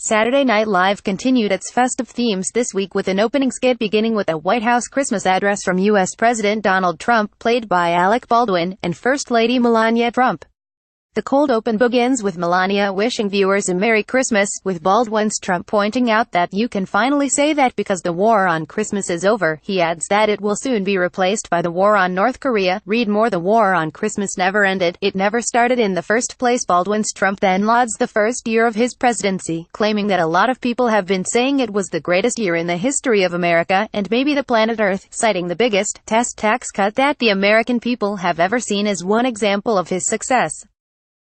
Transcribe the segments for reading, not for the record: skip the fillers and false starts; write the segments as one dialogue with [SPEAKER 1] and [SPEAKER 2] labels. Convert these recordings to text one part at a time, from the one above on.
[SPEAKER 1] Saturday Night Live continued its festive themes this week with an opening skit beginning with a White House Christmas address from U.S. President Donald Trump, played by Alec Baldwin, and First Lady Melania Trump. The cold open begins with Melania wishing viewers a Merry Christmas, with Baldwin's Trump pointing out that you can finally say that because the war on Christmas is over. He adds that it will soon be replaced by the war on North Korea. Read more. The war on Christmas never ended. It never started in the first place. Baldwin's Trump then lauds the first year of his presidency, claiming that a lot of people have been saying it was the greatest year in the history of America, and maybe the planet Earth, citing the biggest tax cut that the American people have ever seen as one example of his success.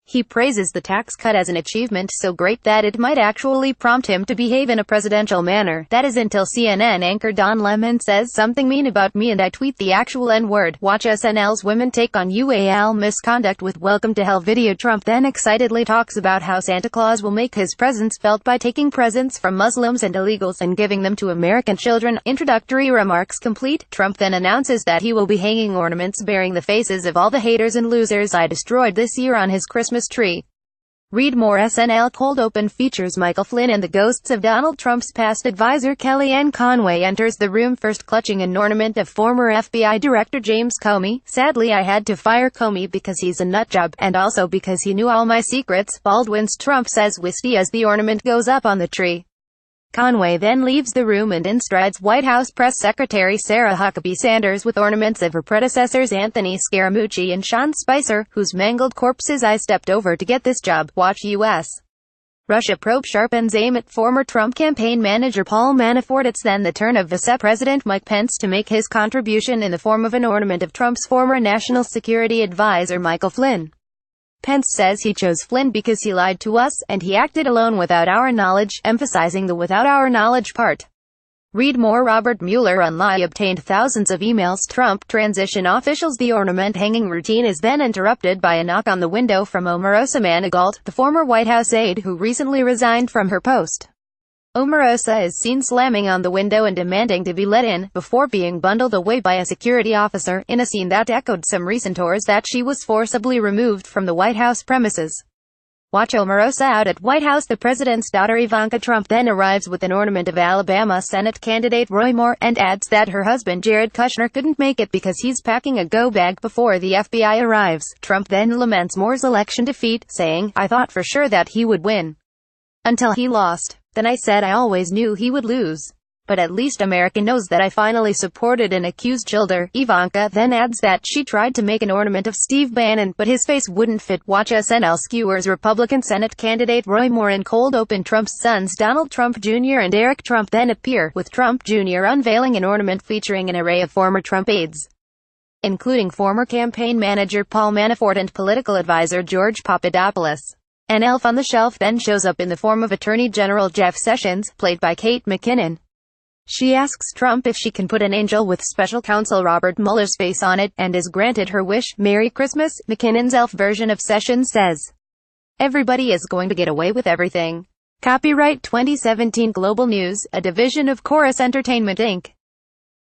[SPEAKER 1] He praises the tax cut as an achievement so great that it might actually prompt him to behave in a presidential manner. That is until CNN anchor Don Lemon says something mean about me and I tweet the actual N-word. Watch SNL's women take on UAL misconduct with Welcome to Hell video. Trump then excitedly talks about how Santa Claus will make his presence felt by taking presents from Muslims and illegals and giving them to American children. Introductory remarks complete, Trump then announces that he will be hanging ornaments bearing the faces of all the haters and losers I destroyed this year on his Christmas tree. Read more. SNL cold open features Michael Flynn and the ghosts of Donald Trump's past advisor Kellyanne Conway enters the room first clutching an ornament of former FBI Director James Comey. Sadly, I had to fire Comey because he's a nutjob, and also because he knew all my secrets, Baldwin's Trump says whisky as the ornament goes up on the tree. Conway then leaves the room and in strides White House Press Secretary Sarah Huckabee Sanders with ornaments of her predecessors Anthony Scaramucci and Sean Spicer, whose mangled corpses I stepped over to get this job. Watch U.S. Russia probe sharpens aim at former Trump campaign manager Paul Manafort. It's then the turn of Vice President Mike Pence to make his contribution in the form of an ornament of Trump's former national security advisor Michael Flynn. Pence says he chose Flynn because he lied to us, and he acted alone without our knowledge, emphasizing the without our knowledge part. Read more. Robert Mueller online obtained thousands of emails. Trump transition officials. The ornament hanging routine is then interrupted by a knock on the window from Omarosa Manigault, the former White House aide who recently resigned from her post. Omarosa is seen slamming on the window and demanding to be let in, before being bundled away by a security officer, in a scene that echoed some recent tours that she was forcibly removed from the White House premises. Watch Omarosa out at White House. The president's daughter Ivanka Trump then arrives with an ornament of Alabama Senate candidate Roy Moore, and adds that her husband Jared Kushner couldn't make it because he's packing a go-bag before the FBI arrives. Trump then laments Moore's election defeat, saying, I thought for sure that he would win. Until he lost. Then I said I always knew he would lose. But at least America knows that I finally supported an accused childer. Ivanka then adds that she tried to make an ornament of Steve Bannon, but his face wouldn't fit. Watch SNL skewers Republican Senate candidate Roy Moore in cold open. Trump's sons Donald Trump Jr. and Eric Trump then appear, with Trump Jr. unveiling an ornament featuring an array of former Trump aides, including former campaign manager Paul Manafort and political advisor George Papadopoulos. An elf on the shelf then shows up in the form of Attorney General Jeff Sessions, played by Kate McKinnon. She asks Trump if she can put an angel with special counsel Robert Mueller's face on it, and is granted her wish. Merry Christmas. McKinnon's elf version of Sessions says, everybody is going to get away with everything. Copyright 2017 Global News, a division of Chorus Entertainment Inc.